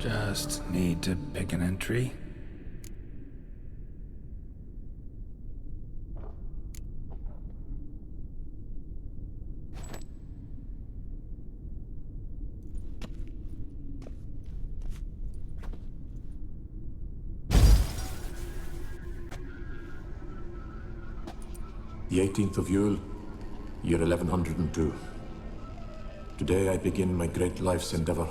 Just need to pick an entry. The 18th of Yule, year 1102. Today I begin my great life's endeavor,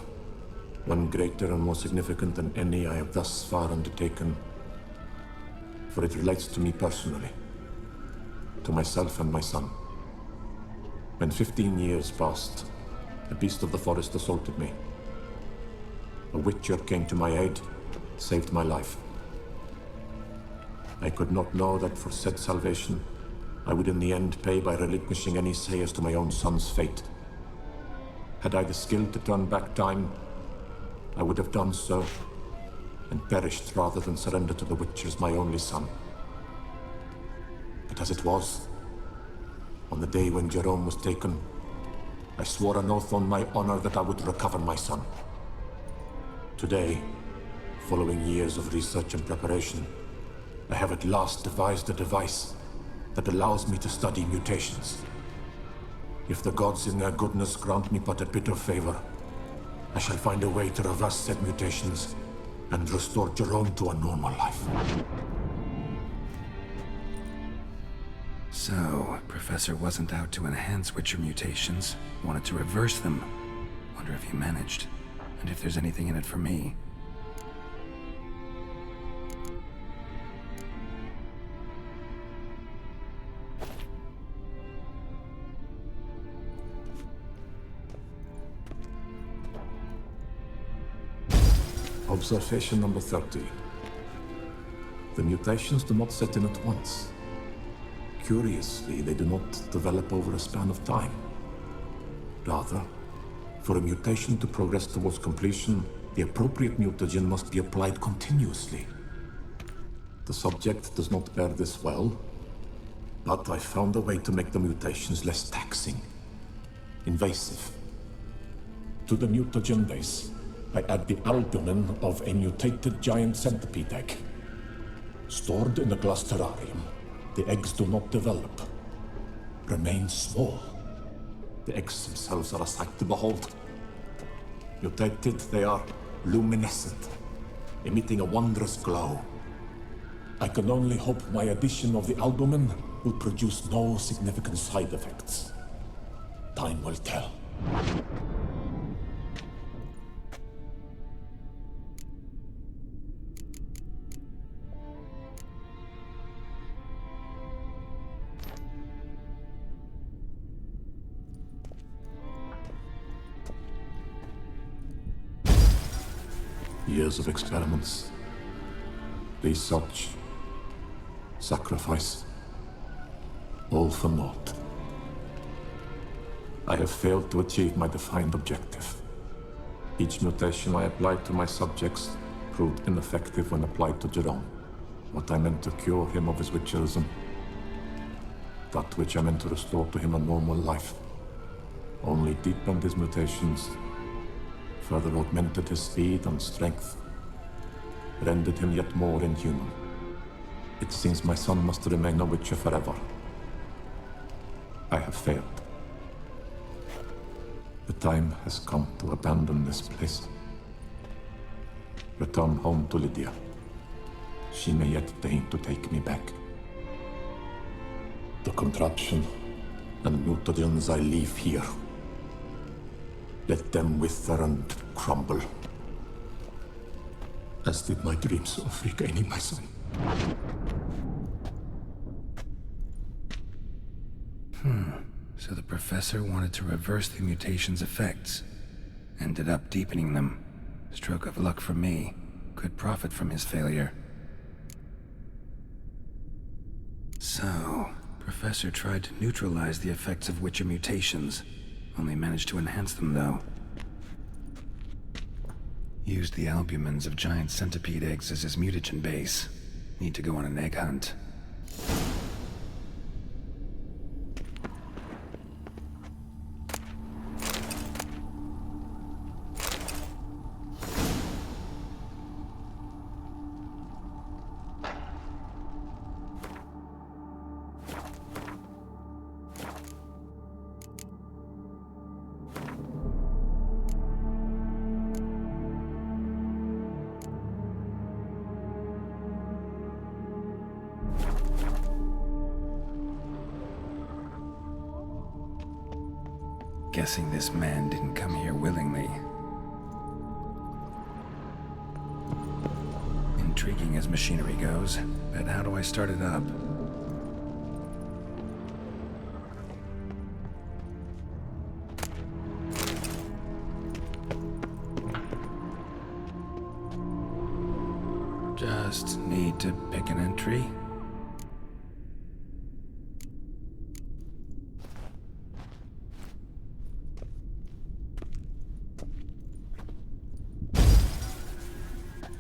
one greater and more significant than any I have thus far undertaken, for it relates to me personally, to myself and my son. When 15 years passed, a beast of the forest assaulted me. A witcher came to my aid, saved my life. I could not know that for said salvation, I would in the end pay by relinquishing any say as to my own son's fate. Had I the skill to turn back time, I would have done so, and perished rather than surrender to the Witchers my only son. But as it was, on the day when Jerome was taken, I swore an oath on my honor that I would recover my son. Today, following years of research and preparation, I have at last devised a device that allows me to study mutations. If the gods in their goodness grant me but a bit of favor, I shall find a way to reverse said mutations and restore Jerome to a normal life. So, Professor wasn't out to enhance Witcher mutations, wanted to reverse them. Wonder if he managed, and if there's anything in it for me. Observation number 30. The mutations do not set in at once. Curiously, they do not develop over a span of time. Rather, for a mutation to progress towards completion, the appropriate mutagen must be applied continuously. The subject does not bear this well, but I found a way to make the mutations less taxing, invasive. To the mutagen base, I add the albumin of a mutated giant centipede egg. Stored in a glass terrarium, the eggs do not develop, remain small. The eggs themselves are a sight to behold. Mutated, they are luminescent, emitting a wondrous glow. I can only hope my addition of the albumin will produce no significant side effects. Time will tell. Years of experiments, research, sacrifice, all for naught. I have failed to achieve my defined objective. Each mutation I applied to my subjects proved ineffective when applied to Jerome. What I meant to cure him of his witcherism, that which I meant to restore to him a normal life, only deepened his mutations, further augmented his speed and strength, rendered him yet more inhuman. It seems my son must remain a witcher forever. I have failed. The time has come to abandon this place. Return home to Lydia. She may yet deign to take me back. The contraption and mutagens I leave here, let them wither and crumble, as did my dreams of regaining my son. So the Professor wanted to reverse the mutation's effects. Ended up deepening them. Stroke of luck for me. Could profit from his failure. So, Professor tried to neutralize the effects of Witcher mutations. Only managed to enhance them, though. Used the albumins of giant centipede eggs as his mutagen base. Need to go on an egg hunt. Guessing this man didn't come here willingly. Intriguing as machinery goes, but how do I start it up? Just need to pick an entry.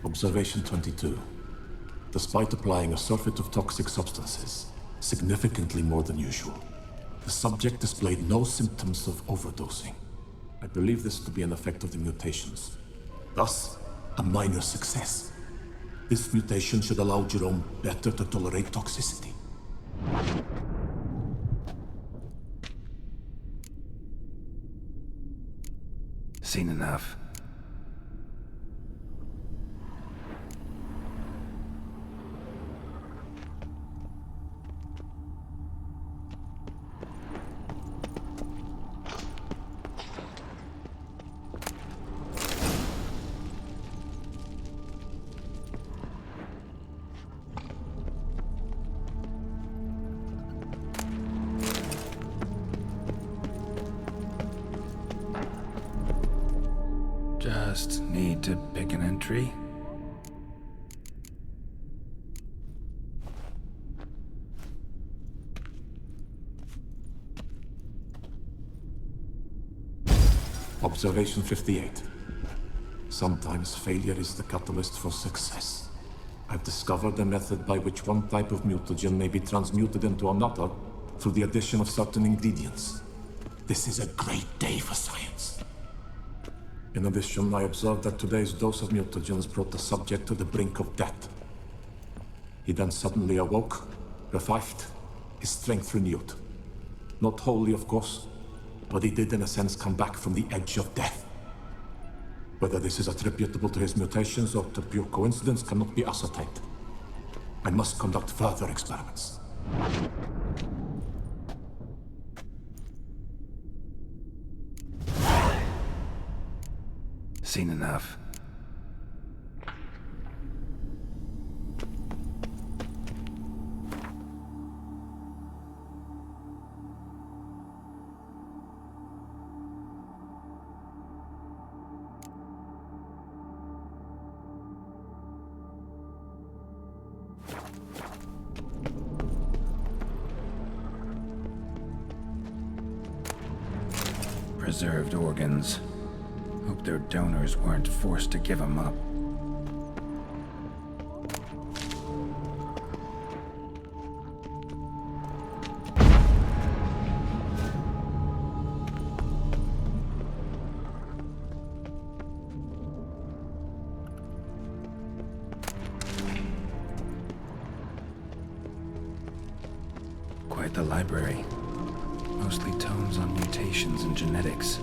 Observation 22. Despite applying a surfeit of toxic substances, significantly more than usual, the subject displayed no symptoms of overdosing. I believe this to be an effect of the mutations. Thus, a minor success. This mutation should allow Jerome better to tolerate toxicity. Seen enough. Just need to pick an entry. Observation 58. Sometimes failure is the catalyst for success. I've discovered a method by which one type of mutagen may be transmuted into another through the addition of certain ingredients. This is a great day for science. In addition, I observed that today's dose of mutagens brought the subject to the brink of death. He then suddenly awoke, revived, his strength renewed. Not wholly, of course, but he did in a sense come back from the edge of death. Whether this is attributable to his mutations or to pure coincidence cannot be ascertained. I must conduct further experiments. Seen enough. Preserved organs. Hope their donors weren't forced to give them up. Quite the library. Mostly tomes on mutations and genetics.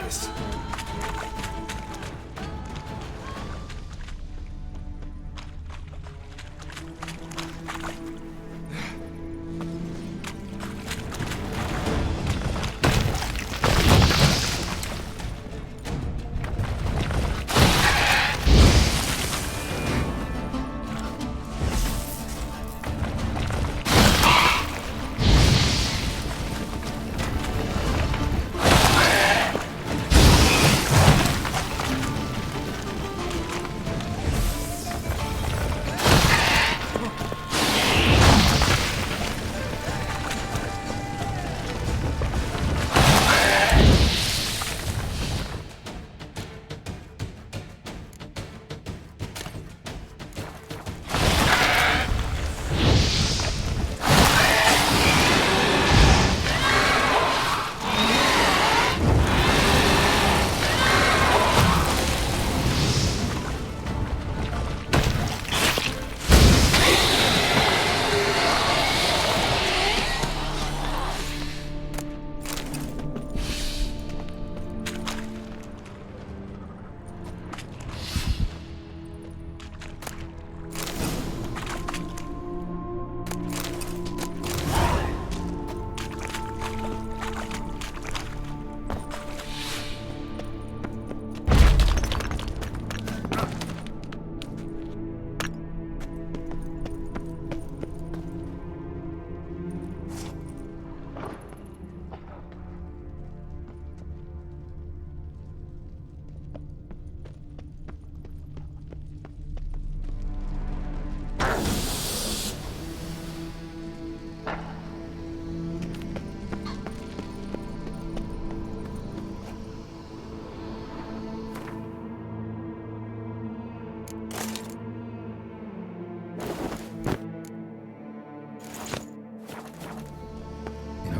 this.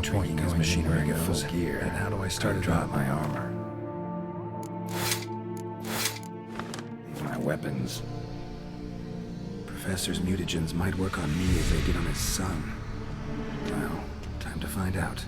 Intriguing as machinery goes, gear. And how do I start to drop my armor? These are my weapons. Professor's mutagens might work on me as they did on his son. Well, time to find out.